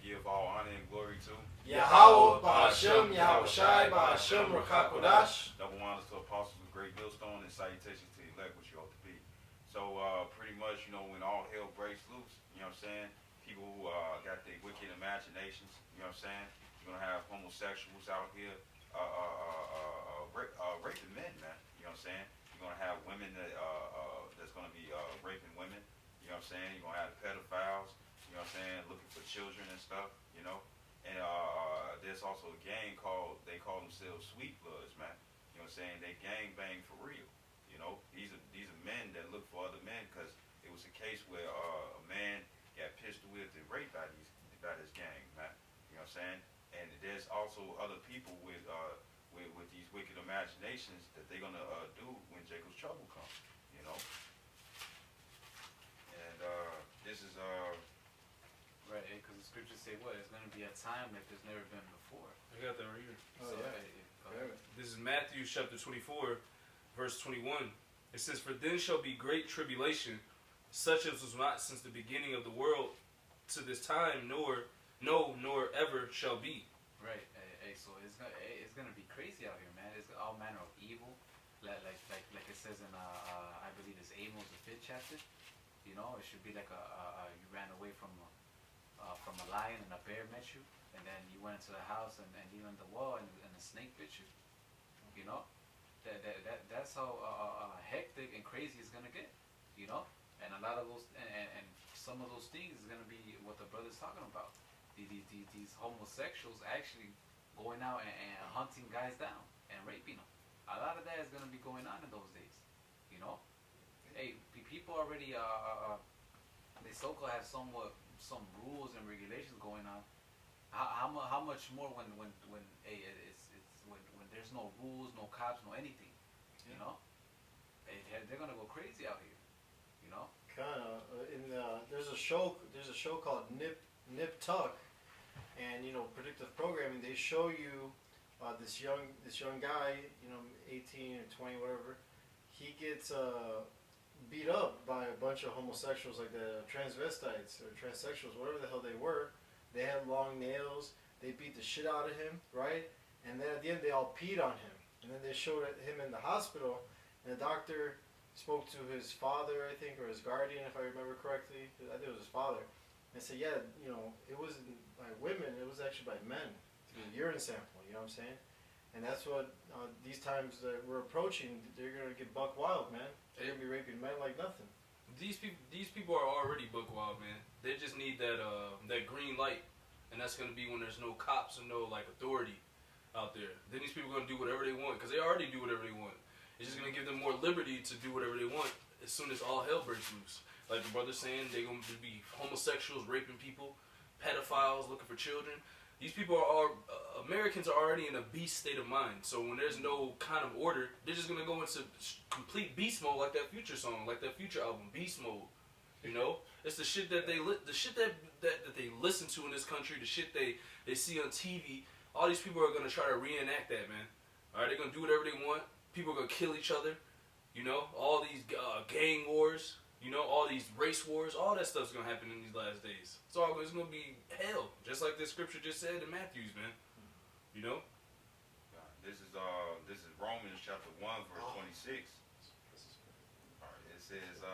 give all honor and glory to Yahweh, Ba'ashem, Yahweh Shai, Ba'ashem, Rakakodash. Double honors to apostles with great millstone and salutations to elect, which you ought to be. So pretty much, when all hell breaks loose, you know what I'm saying? People who got their wicked imaginations, you know what I'm saying? You're going to have homosexuals out here raping men, man. You know what I'm saying? You're going to have women that's going to be raping women. You know what I'm saying? You're going to have pedophiles, you know what I'm saying, looking for children and stuff, And there's also a gang they call themselves Sweet Bloods, man. You know what I'm saying? They gang bang for real. These are men that look for other men because it was a case where a man got pistol whipped and raped by this gang, man. You know what I'm saying? And there's also other people with these wicked imaginations that they're gonna do when Jacob's trouble comes, And this is right, because the scriptures say what? It's gonna be a time like there's never been before. I got that right here. Oh, So, yeah. This is Matthew chapter 24, verse 21. It says, "For then shall be great tribulation, such as was not since the beginning of the world to this time, nor ever shall be." Right. So it's gonna be crazy out here, man. It's all manner of evil, like it says in I believe it's Amos the 5th chapter. It should be like you ran away from a lion and a bear met you, and then you went into the house and you on the wall and a snake bit you. That's how hectic and crazy it's gonna get. And a lot of those and some of those things is gonna be what the brother's talking about. These homosexuals actually going out and hunting guys down and raping them. A lot of that is gonna be going on in those days. Hey, people already they so-called have some rules and regulations going on. How much more when there's no rules, no cops, no anything. They're gonna go crazy out here. Kinda. There's a show called Nip Tuck, and predictive programming. They show you this young guy, 18 or 20, whatever. He gets beat up by a bunch of homosexuals, like the transvestites or transsexuals, whatever the hell they were. They had long nails. They beat the shit out of him, right? And then at the end, they all peed on him. And then they showed him in the hospital, and the doctor spoke to his father, I think, or his guardian, if I remember correctly. I think it was his father. And said, yeah, it wasn't by women, it was actually by men, through a urine sample, you know what I'm saying? And that's what these times that we're approaching, they're going to get buck wild, man. They're going to be raping men like nothing. These people are already buck wild, man. They just need that green light, and that's going to be when there's no cops and no authority out there. Then these people are going to do whatever they want, because they already do whatever they want. It's just going to give them more liberty to do whatever they want as soon as all hell breaks loose. Like the brother's saying, they're going to be homosexuals, raping people, pedophiles, looking for children. These people Americans are already in a beast state of mind. So when there's no kind of order, they're just going to go into complete beast mode, like that Future song, like that Future album, Beast Mode. It's the shit that they listen to in this country, the shit they see on TV. All these people are going to try to reenact that, man. Alright, they're going to do whatever they want. People are going to kill each other. All these gang wars. All these race wars, all that stuff's going to happen in these last days. It's going to be hell, just like the scripture just said in Matthews, man. This is Romans chapter 1, verse 26. All right, it says,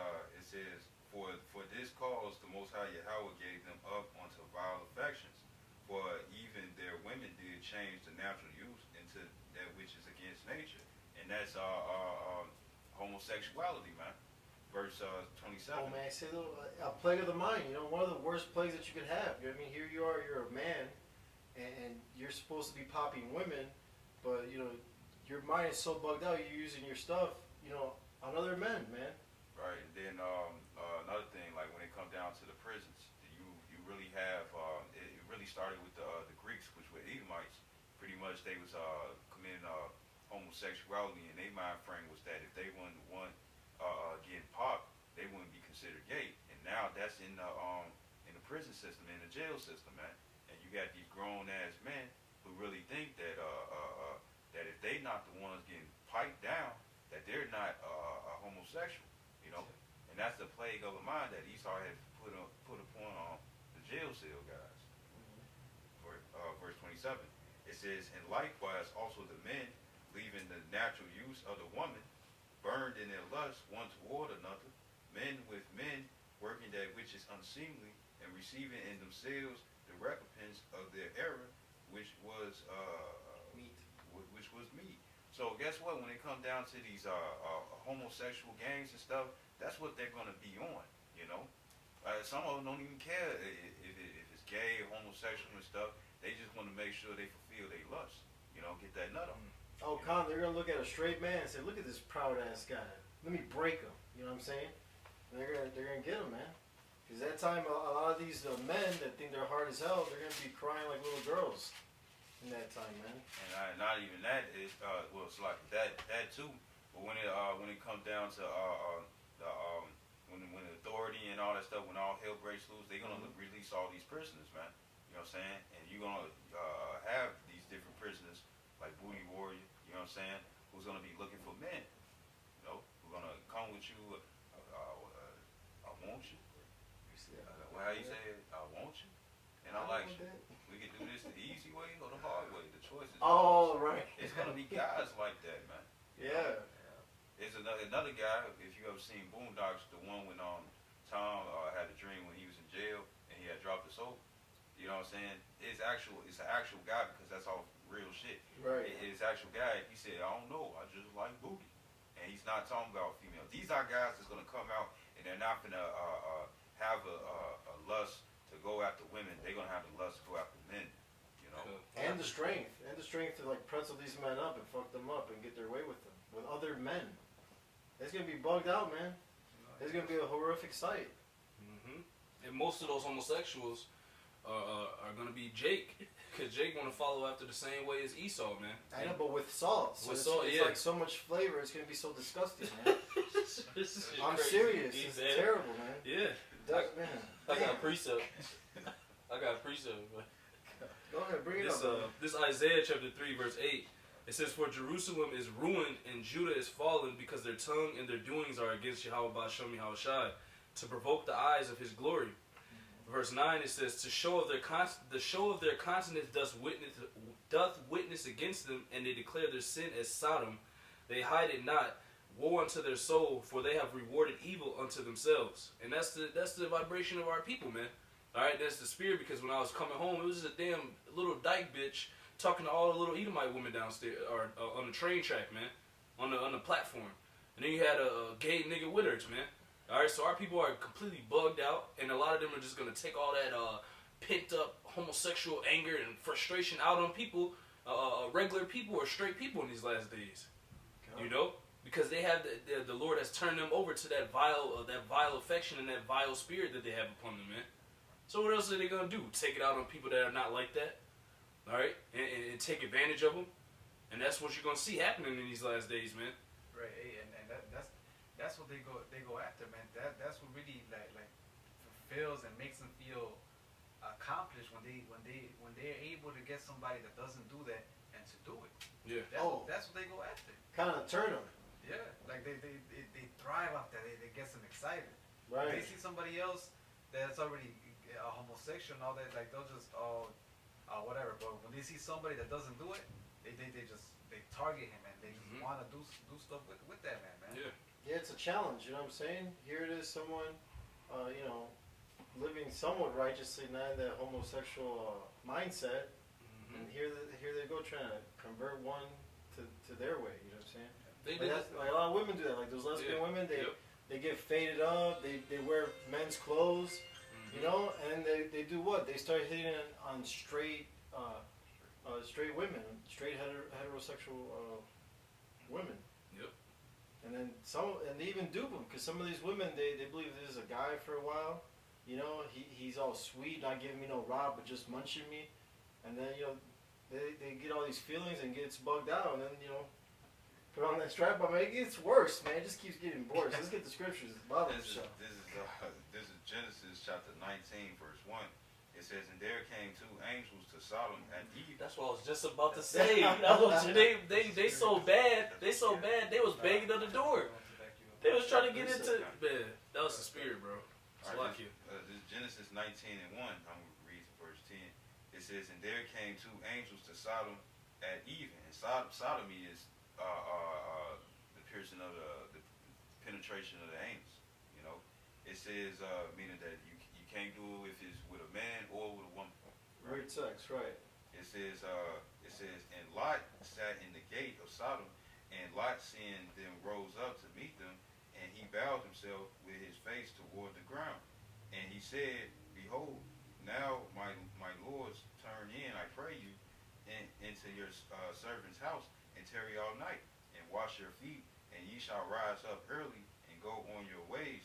for this cause the Most High Yahweh gave them up unto vile affections, for even their women did change the natural use into that which is against nature, and that's homosexuality, man. Verse 27. Oh man, say a plague of the mind. One of the worst plagues that you could have. You know what I mean? Here you are, you're a man, and you're supposed to be popping women, but your mind is so bugged out. You're using your stuff, on other men, man. Right. And then another thing, like when it comes down to the prisons, you really have it really started with the Greeks, which were Edomites. Pretty much, they was committing homosexuality, and their mind frame was that if they weren't the one getting popped, they wouldn't be considered gay. And now that's in the prison system, in the jail system, man. And you got these grown ass men who really think that that if they not the ones getting piped down, that they're not homosexual, And that's the plague of the mind that Esau had put upon the jail cell guys. 27. It says, and likewise also the men, leaving the natural use of the woman, burned in their lust one toward another, men with men, working that which is unseemly, and receiving in themselves the recompense of their error, which was Meat. Which was meat. So guess what? When it comes down to these homosexual gangs and stuff, that's what they're gonna be on. You know, some of them don't even care if it's gay or homosexual and stuff. They just want to make sure they fulfill their lust. You know, get that nut on. Oh, Con, they're gonna look at a straight man and say, "Look at this proud ass guy. Let me break him." You know what I'm saying? And they're gonna get him, man. Because that time, a lot of these men that think they're hard as hell, they're gonna be crying like little girls in that time, man. And not even that is well, it's like that too. But when it comes down to when the authority and all that stuff, when all hell breaks loose, they're gonna release all these prisoners, man. You know what I'm saying? And you're gonna have these different prisoners like Booty Warrior. You know what I'm saying? Who's gonna be looking for men? You know, who's gonna come with you? I want you. Well, how you say it? I want you, and I like you. We can do this the easy way or the hard way. The choice is Oh, yours. right. It's gonna be guys like that, man. Yeah. There's another guy. If you ever seen Boondocks, the one when Tom had a dream when he was in jail and he had dropped the soap. You know what I'm saying? It's an actual guy because that's all real shit. Right. It's actual guy. He said, I don't know. I just like booty. And he's not talking about female. These are guys that's gonna come out and they're not gonna have a lust to go after women. They're gonna have the lust to go after men. You know. And the strength to like pretzel these men up and fuck them up and get their way with them, with other men. It's gonna be bugged out, man. It's gonna be a horrific sight. And most of those homosexuals are gonna be Jake, because Jake wanna follow after the same way as Esau, man. I know, but with salt. So With it's, salt, it's yeah. like so much flavor. It's gonna be so disgusting, man. This is I'm crazy. serious. He It's said- terrible, man. Yeah. Man. I got a precept. But Go ahead, bring it up. this Isaiah chapter 3 verse 8. It says, "For Jerusalem is ruined and Judah is fallen, because their tongue and their doings are against Yahweh Ba'Shem Yahushai, to provoke the eyes of his glory." Verse 9 it says, the show of their consonance doth witness against them, and they declare their sin as Sodom. They hide it not. Woe unto their soul, for they have rewarded evil unto themselves. And that's the vibration of our people, man. Alright, that's the spirit, because when I was coming home, it was just a damn little dyke bitch talking to all the little Edomite women downstairs, or on the train track, man, on the platform. And then you had a gay nigga with her, man. Alright, so our people are completely bugged out, and a lot of them are just gonna take all that pent up homosexual anger and frustration out on people, regular people or straight people in these last days. You know? Because they have the Lord has turned them over to that vile affection and that vile spirit that they have upon them, man. So what else are they gonna do? Take it out on people that are not like that, all right, and take advantage of them, and that's what you're gonna see happening in these last days, man. Right, and that's what they go after, man. That's what really like fulfills and makes them feel accomplished when they're able to get somebody that doesn't do that and to do it. Yeah. That's what they go after. Kind of turn them. Yeah, like they thrive off that. It gets them excited. Right. They see somebody else that's already homosexual and all that, like they'll just whatever. But when they see somebody that doesn't do it, they target him and they just want to do stuff with that man. Yeah. Yeah, it's a challenge. You know what I'm saying? Here it is, someone, living somewhat righteously, not in that homosexual mindset, and here they go trying to convert one to their way. You know what I'm saying? Like a lot of women do that. Like those lesbian women, they get faded up. They wear men's clothes. You know, and they do what? They start hitting on straight women, straight heterosexual women. Yep. And then they even dupe them, because some of these women they believe this is a guy for a while. You know, he's all sweet, not giving me no rod, but just munching me. And then they get all these feelings and gets bugged out, and then put on that strap on. It gets worse, man. It just keeps getting worse. Let's get the scriptures. This is Genesis chapter 19, verse 1. It says, "And there came two angels to Sodom and Eve." That's what I was just about to say. They so bad. They so bad. They was banging on the door. They was trying to get into. Man, that was the spirit, bro. All right, this Genesis 19 and 1. I'm going to read verse 10. It says, and there came two angels to Sodom at even. And sodomy is the piercing of the penetration of the anus. You know, it says meaning that you can't do it if it's with a man or with a woman. Right? Weird sex, right? It says and Lot sat in the gate of Sodom, and Lot seeing them rose up to meet them, and he bowed himself with his face toward the ground, and he said, behold, now my lords, turn in, I pray you, into your servant's house, and tarry all night, and wash your feet, and ye shall rise up early, and go on your ways.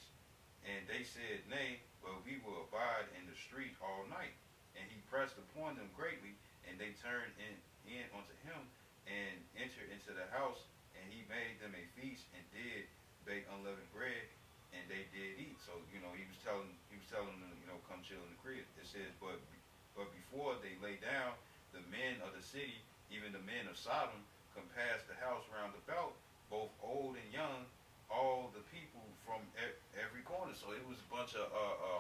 And they said, nay, but we will abide in the street all night. And he pressed upon them greatly, and they turned in unto him, and entered into the house, and he made them a feast, and did bake unleavened bread, and they did eat. So, you know, he was telling them, you know, come chill in the crib. It says, but before they lay down, the men of the city, even the men of Sodom, compassed the house round about, both old and young, all the people from every corner. So it was a bunch of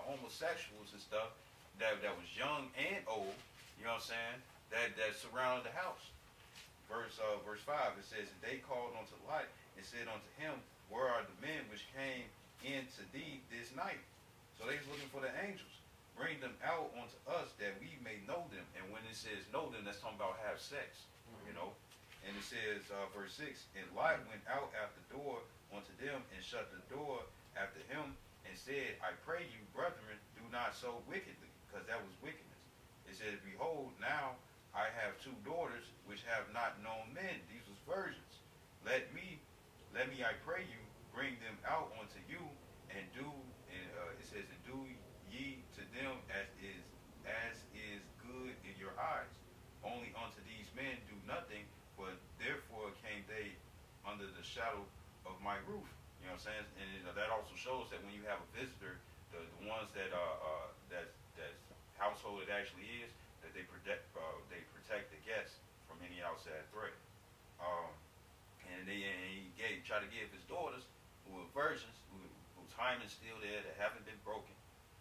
homosexuals and stuff that was young and old, you know what I'm saying, that surrounded the house. Verse 5, it says, and they called unto Lot and said unto him, where are the men which came in to thee this night? So they was looking for the angels. Bring them out unto us that we may know them. And when it says know them, that's talking about have sex, you know. And it says, verse 6, and Lot went out at the door unto them and shut the door after him and said, I pray you, brethren, do not so wickedly, because that was wickedness. It says, behold, now I have two daughters which have not known men. These was virgins. Let me, I pray you, bring them out unto you, and do, it says, and do ye to them as is good in your eyes. Only unto these men do nothing, but therefore came they under the shadow of my roof. You know what I'm saying? And that also shows that when you have a visitor, the ones that household it actually is, that they protect the guests from any outside threat. And he tried to give his daughters, who were virgins, whose hymen's still there, that haven't been broken.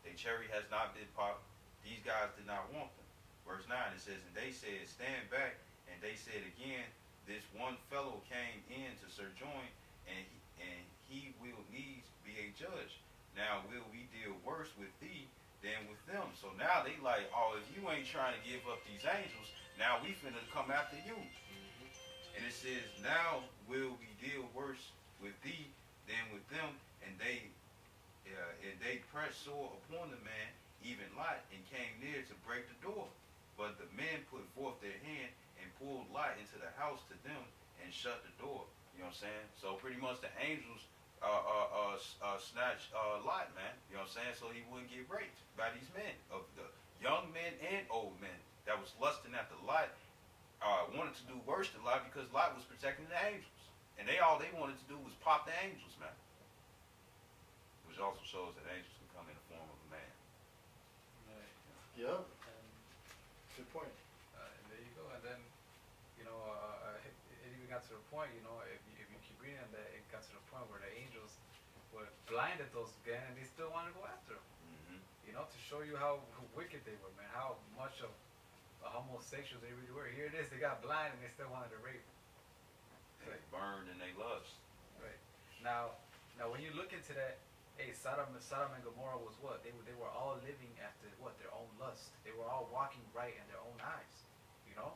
Their cherry has not been popped. These guys did not want them. Verse 9, it says, and they said, stand back. And they said again, this one fellow came in to sojourn, and he will needs be a judge. Now will we deal worse with thee than with them? So now they like, oh, if you ain't trying to give up these angels, now we finna come after you. And it says, now will we deal worse with thee than with them? And they pressed sore upon the man, even Lot, and came near to break the door. But the men put forth their hand and pulled Lot into the house to them and shut the door. You know what I'm saying? So pretty much the angels snatched Lot, man. You know what I'm saying? So he wouldn't get raped by these men, of the young men and old men that was lusting after Lot. Wanted to do worse to Lot because Lot was protecting the angels, and all they wanted to do was pop the angels, man. Which also shows that angels can come in the form of a man. Right. Yep. Good point. There you go. And then, you know, it even got to the point, you know, if you keep reading that, it got to the point where the angels were blinded those again, and they still wanted to go after them. Mm-hmm. You know, to show you how wicked they were, man. How much of a homosexual they really were. Here it is, they got blind and they still wanted to rape. They burned and they lust. Right. Now when you look into that, hey, Sodom and Gomorrah was what? They were all living after what? Their own lust. They were all walking right in their own eyes. You know?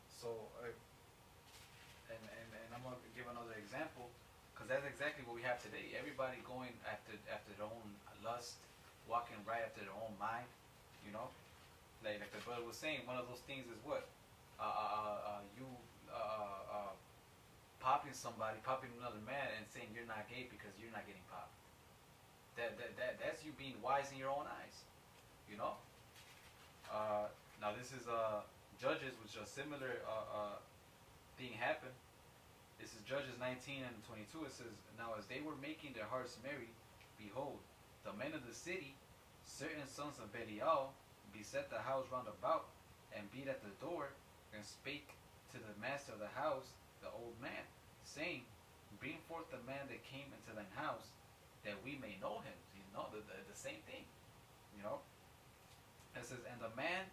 So, and I'm going to give another example, because that's exactly what we have today. Everybody going after their own lust, walking right after their own mind, you know? Like the brother was saying, one of those things is what? Popping another man and saying you're not gay because you're not getting popped. That's you being wise in your own eyes, you know. Now this is Judges, which a similar thing happened. This is Judges 19 and 22. It says, now as they were making their hearts merry, behold, the men of the city, certain sons of Belial, beset the house round about, and beat at the door, and spake to the master of the house, the old man, saying, bring forth the man that came into thine house, that we may know him. You know, the same thing. You know? It says, and the man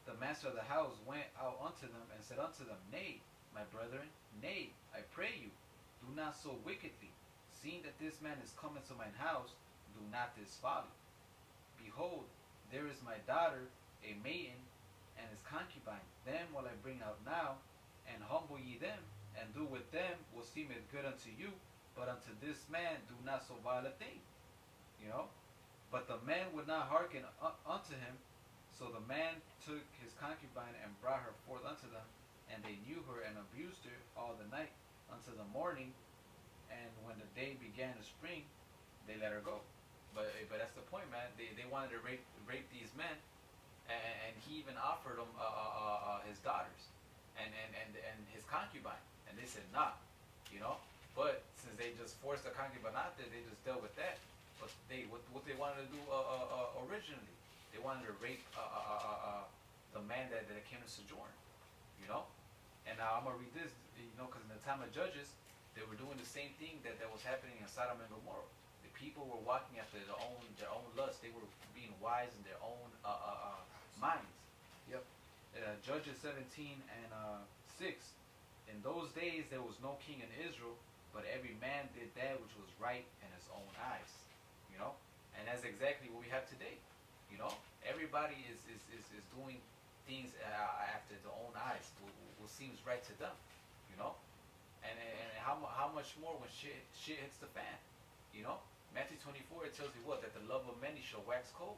The master of the house went out unto them and said unto them, Nay, my brethren, nay, I pray you, do not so wickedly. Seeing that this man is come into mine house, do not this folly. Behold, there is my daughter, a maiden, and his concubine. Them will I bring out now, and humble ye them, and do with them what seemeth good unto you, but unto this man do not so vile a thing. You know? But the man would not hearken unto him. So the man took his concubine and brought her forth unto them, and they knew her and abused her all the night until the morning. And when the day began to spring, they let her go. But that's the point, man. They wanted to rape these men, and he even offered them his daughters and his concubine, and they said nah, you know. But since they just forced the concubine out there, they just dealt with that. But what they wanted to do originally. They wanted to rape the man that came to sojourn, you know. And now I'm gonna read this, you know, because in the time of Judges, they were doing the same thing that was happening in Sodom and Gomorrah. The people were walking after their own lust. They were being wise in their own minds. Yep. Judges 17 and 6. In those days there was no king in Israel, but every man did that which was right in his own eyes. You know, and that's exactly what we have today. You know, everybody is doing things after their own eyes, what seems right to them. You know, and how much more when shit hits the fan. You know, Matthew 24 it tells you what, that the love of many shall wax cold.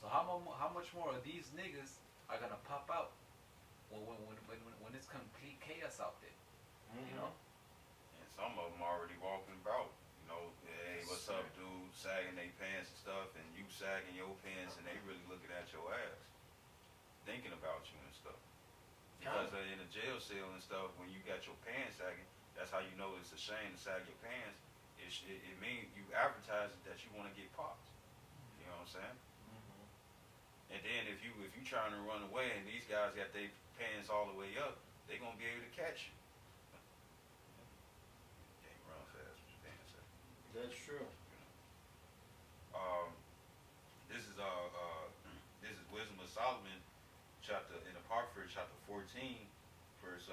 So how much more of these niggas are gonna pop out when it's complete chaos out there? Mm-hmm. You know, And some of them already walking about. You know, hey, what's up, dude? Sagging their pants and stuff, and you sagging your pants, and they really looking at your ass, thinking about you and stuff. Because in a jail cell and stuff, when you got your pants sagging, that's how you know it's a shame to sag your pants. It means you advertising that you want to get popped. You know what I'm saying? Mm-hmm. And then if you trying to run away and these guys got their pants all the way up, they gonna be able to catch you. You can't run fast with your pants up. That's true. This is Wisdom of Solomon, chapter in Apocrypha, chapter 14, verse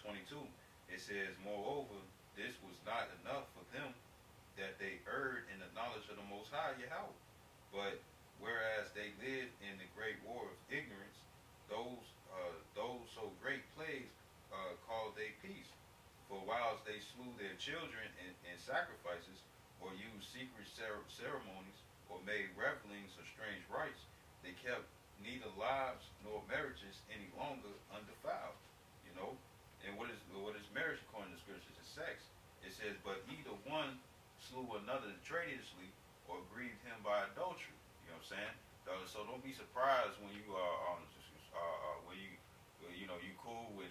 22. It says, moreover, this was not enough for them that they erred in the knowledge of the Most High Yahweh, but whereas they lived in the great war of ignorance, those so great plagues called they peace. For whilst they slew their children in sacrifices, or used secret ceremonies, or made revelings of strange rites, they kept neither lives nor marriages any longer undefiled. You know, and what is marriage according to the scriptures? It's sex. It says, but either one slew another traitorously, or grieved him by adultery. You know what I'm saying? So don't be surprised when you you cool with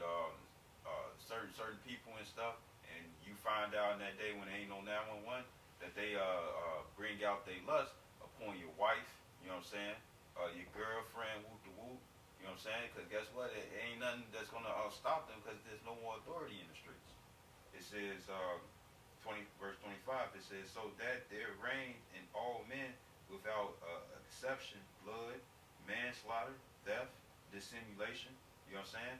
certain people and stuff, and you find out in that day when there ain't no 911 that they bring out their lust upon your wife. You know what I'm saying? Your girlfriend, whoop the whoop. You know what I'm saying? Because guess what? It ain't nothing that's gonna stop them, because there's no more authority in the streets. It says verse 25. It says, so that there reigned in all men without exception blood, manslaughter, theft, dissimulation. You know what I'm saying?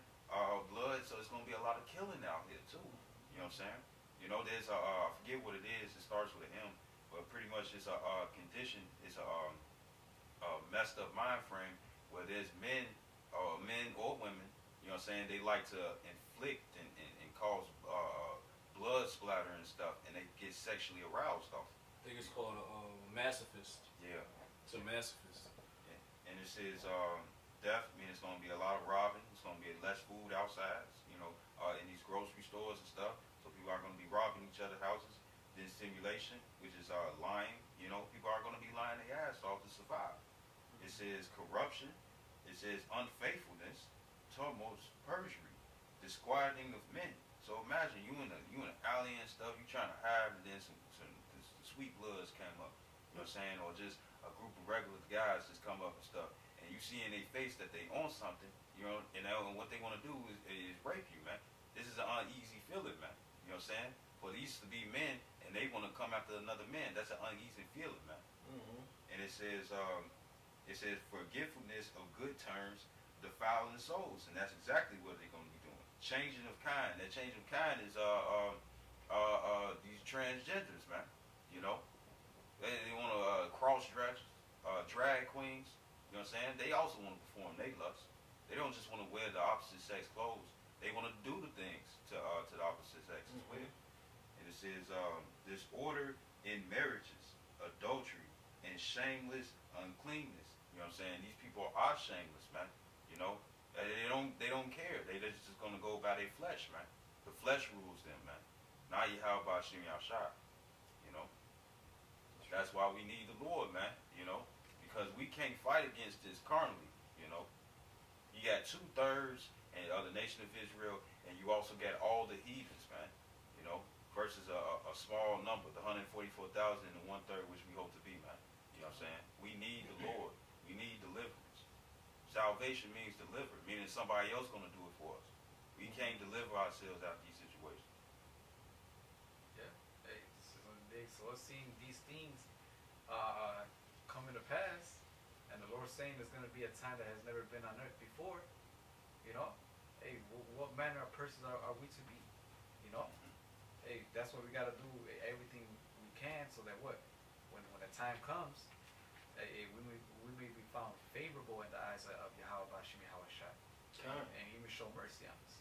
Blood. So it's gonna be a lot of killing out here too. You know what I'm saying? You know, there's I forget what it is. It starts with an M, but pretty much it's a condition. It's a messed up mind frame where there's men or women. You know what I'm saying? They like to inflict and cause blood splatter and stuff, and they get sexually aroused off. I think it's called a masochist. Yeah. It's a masochist. And it says death. I mean, it's gonna be a lot of robbing. It's gonna be less food outside. You know, in these grocery stores and stuff. So people are gonna be robbing each other's houses. Then simulation, which is lying. You know, people are gonna be lying their ass off to survive. It says corruption. It says unfaithfulness, tumults, perjury, disquieting of men. So imagine you in an alley and stuff. You trying to hide, and then some sweet bloods came up. You know what I'm saying? Or just a group of regular guys just come up and stuff, and you see in their face that they own something. You know, and what they want to do is rape you, man. This is an uneasy feeling, man. You know what I'm saying? For these to be men, and they want to come after another man. That's an uneasy feeling, man. Mm-hmm. And it says, It says forgetfulness of good terms, defiling souls, and that's exactly what they're going to be doing. Changing of kind. That change of kind is these transgenders, man. You know, they want to cross dress, drag queens. You know what I'm saying? They also want to perform their lust. They don't just want to wear the opposite sex clothes. They want to do the things to the opposite sex as well. And it says disorder in marriages, adultery, and shameless uncleanness. You know what I'm saying? These people are shameless, man. You know, they don't care. They just gonna go by their flesh, man. The flesh rules them, man. Now you how about Shimmy Shot? You know, that's why we need the Lord, man. You know, because we can't fight against this carnally. You know, you got 2/3 and the nation of Israel, and you also got all the heathens, man. You know, versus a small number, the 144,000 and the 1/3 which we hope to be, man. You know what I'm saying? We need the Lord. We need deliverance. Salvation means deliver, meaning somebody else going to do it for us. We can't deliver ourselves out of these situations. Yeah. Hey, so we're seeing these things coming to pass, and the Lord's saying there's going to be a time that has never been on earth before. You know, hey, what manner of persons are we to be? You know, hey, that's what we got to do. Everything we can so that when the time comes, we may be found favorable in the eyes of Yahweh Bashim Yahweh Shai, and He may show mercy on us.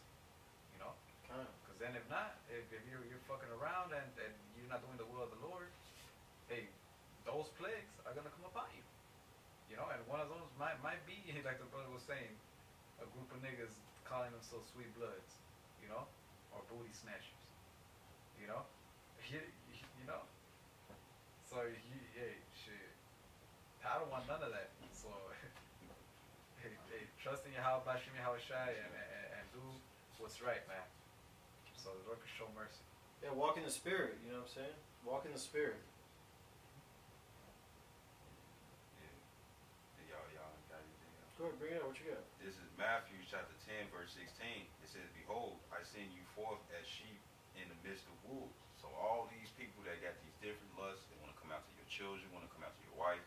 You know, because then if not, if you're fucking around and you're not doing the will of the Lord, hey, those plagues are gonna come upon you. You know, and one of those might be like the brother was saying, a group of niggas calling themselves sweet bloods, you know, or booty snatchers. You know, you know. So hey, shit. I don't want none of that. So, hey, trust in Yahweh Bashim Yahweh Shai and do what's right, man. So the Lord can show mercy. Yeah, walk in the Spirit, you know what I'm saying? Walk in the Spirit. Yeah. Y'all got anything else? Go ahead, bring it up. What you got? This is Matthew chapter 10, verse 16. It says, behold, I send you forth as sheep in the midst of wolves. So all these people that got these different lusts, they want to come out to your children, want to come out to your wife,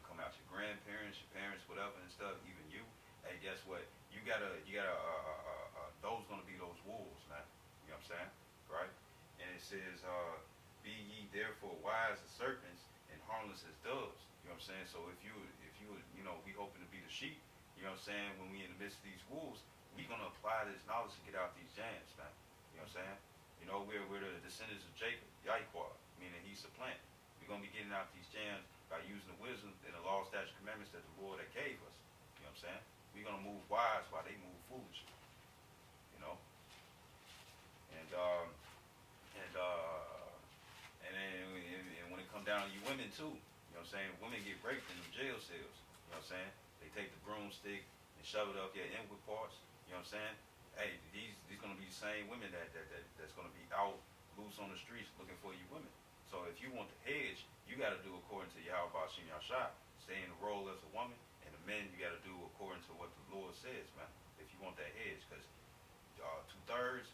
come out your grandparents, your parents, whatever and stuff, even you. Hey, guess what? You gotta those gonna be those wolves, man. You know what I'm saying? Right? And it says, be ye therefore wise as serpents and harmless as doves. You know what I'm saying? So if you we hoping to be the sheep, you know what I'm saying, when we in the midst of these wolves, we gonna apply this knowledge to get out these jams, man. You know what I'm saying? You know, we're the descendants of Jacob, Yahweh, meaning he's a plant. We're gonna be getting out these jams by using the wisdom and the law, statutes, commandments that the Lord that gave us. You know what I'm saying? We're gonna move wise while they move foolishly. You know? And when it come down to you women too, you know what I'm saying? Women get raped in them jail cells. You know what I'm saying? They take the broomstick and shove it up your inward parts. You know what I'm saying? Hey, these gonna be the same women that's gonna be out loose on the streets looking for you women. So if you want the hedge, you got to do according to Yahweh Bashim Yahshua. Stay in the role as a woman, and the men you got to do according to what the Lord says, man. If you want that hedge, because 2/3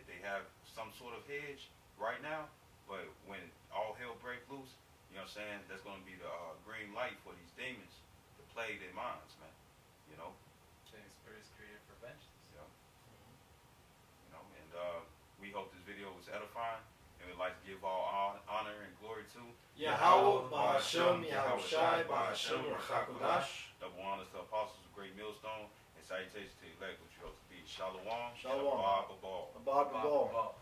they have some sort of hedge right now, but when all hell break loose, you know what I'm saying? That's going to be the green light for these demons to plague their minds, man. You know. Saying spirits created for vengeance. Yeah. You know, and we hope this video was edifying. And we'd like to give all honor and glory to Yahweh, Ba'ashem, Yahweh Shai, Ba'ashem, Rachakodash. Double honors to apostles of Great Millstone, and salutations to elect, which you hope to be. Shalom. Shalom. Abba Ball. Abba Ball.